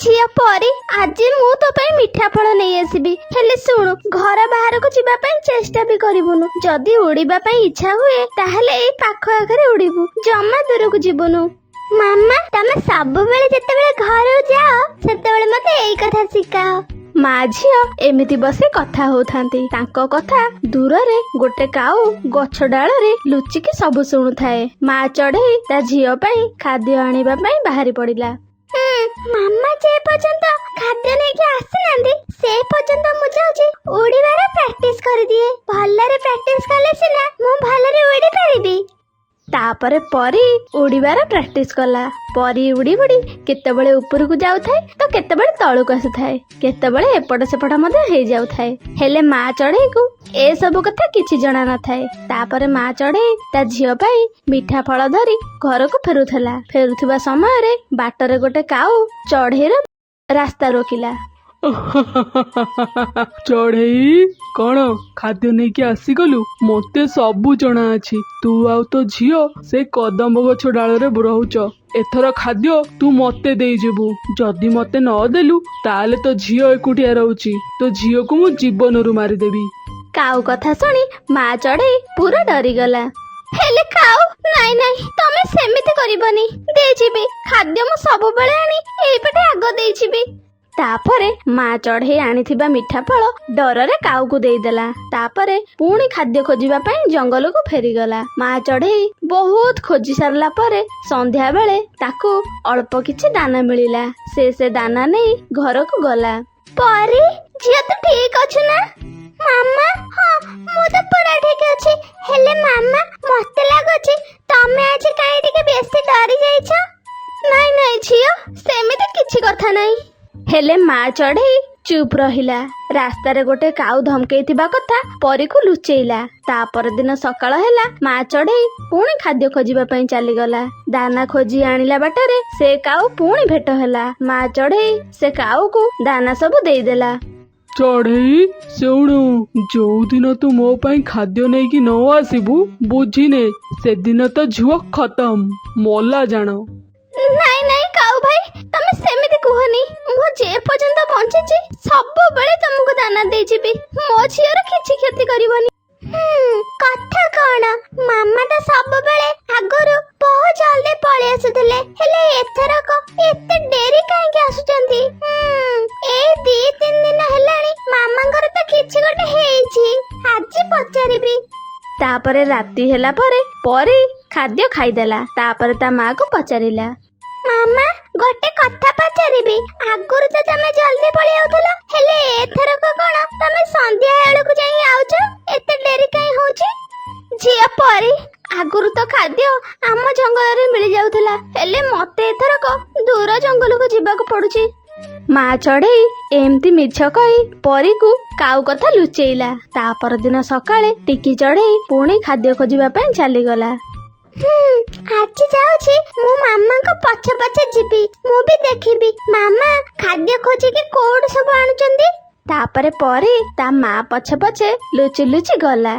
ଝିଅ ପରି ଆଜି ମୁଁ ତୋ ପାଇଁ ମିଠା ଫଳ ନେଇ ଆସିବି। ହେଲେ ଶୁଣୁ, ଘର ବାହାରକୁ ଯିବା ପାଇଁ ଚେଷ୍ଟା ବି କରିବୁନୁ। ଯଦି ଉଡିବା ପାଇଁ ଇଚ୍ଛା ହୁଏ ତାହେଲେ ଏଇ ପାଖ ଆଖରେ ଉଡିବୁ, ଜମା ଦୂରକୁ ଯିବୁନୁ। ମାମା, ତମେ ସବୁବେଳେ ଯେତେବେଳେ ଘରକୁ ଯାଅ ସେତେବେଳେ ମତେ ଏଇ କଥା ଶିଖାଅ। ମା ଝିଅ ଏମିତି ବସି କଥା ହଉଥାନ୍ତି। ତାଙ୍କ କଥା ଦୂରରେ ଗୋଟେ କାଉ ଗଛ ଡାଳରେ ଲୁଚିକି ସବୁ ଶୁଣୁଥାଏ। ମା ଚଢେଇ ତା ଝିଅ ପାଇଁ ଖାଦ୍ୟ ଆଣିବା ପାଇଁ ବାହାରି ପଡିଲା। ମାମା ଯେ ପର୍ଯ୍ୟନ୍ତ ଖାଦ୍ୟ ନେଇକି ଆସିନାହାନ୍ତି ସେ ପର୍ଯ୍ୟନ୍ତ ମୁଁ ଯାଉଛି ଉଡିବାର ପ୍ରାକ୍ଟିସ କରିଦିଏ। ଭଲରେ ପ୍ରାକ୍ଟିସ କଲେ ସିନା ମୁଁ ଭଲରେ ଉଡି ପାରିବି। ତାପରେ ପରି ଉଡିବାର ପ୍ରାକ୍ଟିସ କଲା। ପରି ଉଡି ଉଡି କେତେବେଳେ ଉପରକୁ ଯାଉଥାଏ ତ କେତେବେଳେ ତଳକୁ ଆସୁଥାଏ, କେତେବେଳେ ଏପଟ ସେପଟ ମଧ୍ୟ ହେଇଯାଉଥାଏ। ହେଲେ ମା ଚଢେଇକୁ ଏସବୁ କଥା କିଛି ଜଣା ନଥାଏ। ତାପରେ ମା ଚଢେଇ ତା ଝିଅ ପାଇଁ ମିଠା ଫଳ ଧରି ଘରକୁ ଫେରୁଥିଲା। ଫେରୁଥିବା ସମୟରେ ବାଟରେ ଗୋଟେ କାଉ ଚଢେଇର ରାସ୍ତା ରୋକିଲା। ଚଢେଇ, କଣ ଖାଦ୍ୟ ନେଇକି ଆସିଗଲୁ? ମତେ ସବୁ ଜଣା ଅଛି। ତୁ ଆଉ ତୋ ଝିଅ ସେ କଦମ୍ବ ଗଛ ଡାଳରେ ରହୁଛ। ଏଥର ଖାଦ୍ୟ ତୁ ମତେ ଦେଇଯିବୁ। ଯଦି ମତେ ନ ଦେଲୁ ତାହେଲେ ତୋ ଝିଅ ଏକୁଟିଆ ରହୁଛି। ତୋ ଝିଅକୁ ମୁଁ ଜୀବନରୁ ମାରିଦେବି। କାଉ କଥା ଶୁଣି ମା ଚଢେଇ ପୁରା ଡରିଗଲା। ହେଲେ କାଉ, ନାଇଁ ନାଇଁ, ତମେ ସେମିତି କରିବନି। ଦେଇଯିବି ଖାଦ୍ୟ, ମୁଁ ସବୁବେଳେ ଆଣି ଏଇପଟେ ଆଗ ଦେଇଯିବି। ତାପରେ ମା ଚଢେଇ ଆଣିଥିବା ମିଠା ଫଳ ଡରରେ କାଉକୁ ଦେଇଦେଲା। ତାପରେ ପୁଣି ଖାଦ୍ୟ ଖୋଜିବା ପାଇଁ ଜଙ୍ଗଲକୁ ଫେରିଗଲା। ମା ଚଢେଇ ବହୁତ ଖୋଜି ସାରିଲା ପରେ ସନ୍ଧ୍ୟା ବେଳେ ତାକୁ ଅଳ୍ପ କିଛି ଦାନା ମିଳିଲା। ସେ ଦାନା ନେଇ ଘରକୁ ଗଲା। ପରି ଝିଅ, ତୁ ଠିକ ଅଛୁ ନା? ମାମା, ହଁ ମୁଁ ତ ପୁରା ଠିକ ଅଛି। ହେଲେ ମାମା, ମତେ ଲାଗୁଛି ତମେ ଆଜି କାହିଁ ଟିକେ ବେଶୀ ଡରି ଯାଇଛ। ନାଇଁ ନାଇଁ ଝିଅ, ସେମିତି କିଛି କଥା ନାହିଁ। ହେଲେ ମା ଚଢେଇ ଚୁପ ରହିଲା। ରାସ୍ତାରେ ଗୋଟେ କାଉ ଧମକେଇଥିବା କଥା ପରୀକୁ ଲୁଚେଇଲା। ତା ପରଦିନ ସକାଳ ହେଲା, ମା ଚଢେଇ ପୁଣି ଖାଦ୍ୟ ଖୋଜିବା ପାଇଁ ଚାଲିଗଲା। ଦାନା ଖୋଜି ଆଣିଲା ବାଟରେ ସେ କାଉ ପୁଣି ଭେଟ ହେଲା। ମା ଚଢେଇ ସେ କାଉକୁ ଦାନା ସବୁ ଦେଇଦେଲା। ଚଢେଇ ଶୁଣୁ, ଯୋଉଦିନ ତୁ ମୋ ପାଇଁ ଖାଦ୍ୟ ନେଇକି ନ ଆସିବୁ, ବୁଝିନେ ସେଦିନ ତ ଝୁଅ ଖତମ, ମଲା ଜାଣ। ନାଇଁ ନାଇଁ କାଉ ଭାଇ, ତମେ ସେମିତି କୁହନି। ମୁଁ ଯେ ପର୍ଯ୍ୟନ୍ତ ବଞ୍ଚିଛି ସବୁବେଳେ ତମକୁ ଦାନା ଦେଇଯିବି। ମୋ ଝିଅର କିଛି କ୍ଷତି କରିବନି। କଥା କଣ? ମାମା ତ ସବୁବେଳେ ଆଗରୁ ବହୁତ ଜଲ୍ଦି ପଳେଇ ଆସୁଥିଲେ, ହେଲେ ଏଥରକ ଏତେ ଡେରି କାହିଁକି ଆସୁଛନ୍ତି? ଏଇ 2-3 ଦିନ ହେଲାଣି ମାମାଙ୍କର ତ କିଛି ଗୋଟେ ହେଇଛି। ଆଜି ପଚାରିବି। ତାପରେ ରାତି ହେଲା ପରେ ପରି ଖାଦ୍ୟ ଖାଇଦେଲା। ତାପରେ ତା ମାକୁ ପଚାରିଲା, ମାମା, ଗୋଟେ କଥା ପଚାରିବି? ଆଗରୁ ତ ତମେ ଜଲ୍ଦି ପଳେଇ ଆଉଥିଲ, ହେଲେ ଏଥରକ କଣ ତମେ ସନ୍ଧ୍ୟା ବେଳକୁ ଯାଇ ଆଉଛ? ଏତେ ଡେରି କାହିଁ ହଉଛି? ଝିଅ ପରି, ଆଗରୁ ତ ଖାଦ୍ୟ ଆମ ଜଙ୍ଗଲରେ ମିଳି ଯାଉଥିଲା, ହେଲେ ମତେ ଏଥରକ ଦୂର ଜଙ୍ଗଲକୁ ଯିବାକୁ ପଡୁଛି। ମା ଚଢେଇ ଏମିତି ମିଛ କହି ପରୀକୁ କାଉ କଥା ଲୁଚେଇଲା। ତା ପରଦିନ ସକାଳେ ଟିକି ଚଢେଇ ପୁଣି ଖାଦ୍ୟ ଖୋଜିବା ପାଇଁ ଚାଲିଗଲା। ଆଜି ଯାଉଛି ମୁଁ ମାମାଙ୍କ ପଛେ ପଛେ ଯିବି। ମୁଁ ବି ଦେଖିବି ମାମା ଖାଦ୍ୟ ଖୋଜିକି କୋଉଠୁ ସବୁ ଆଣୁଛନ୍ତି। ତାପରେ ପରୀ ତା ମା ପଛେ ପଛେ ଲୁଚି ଲୁଚି ଗଲା।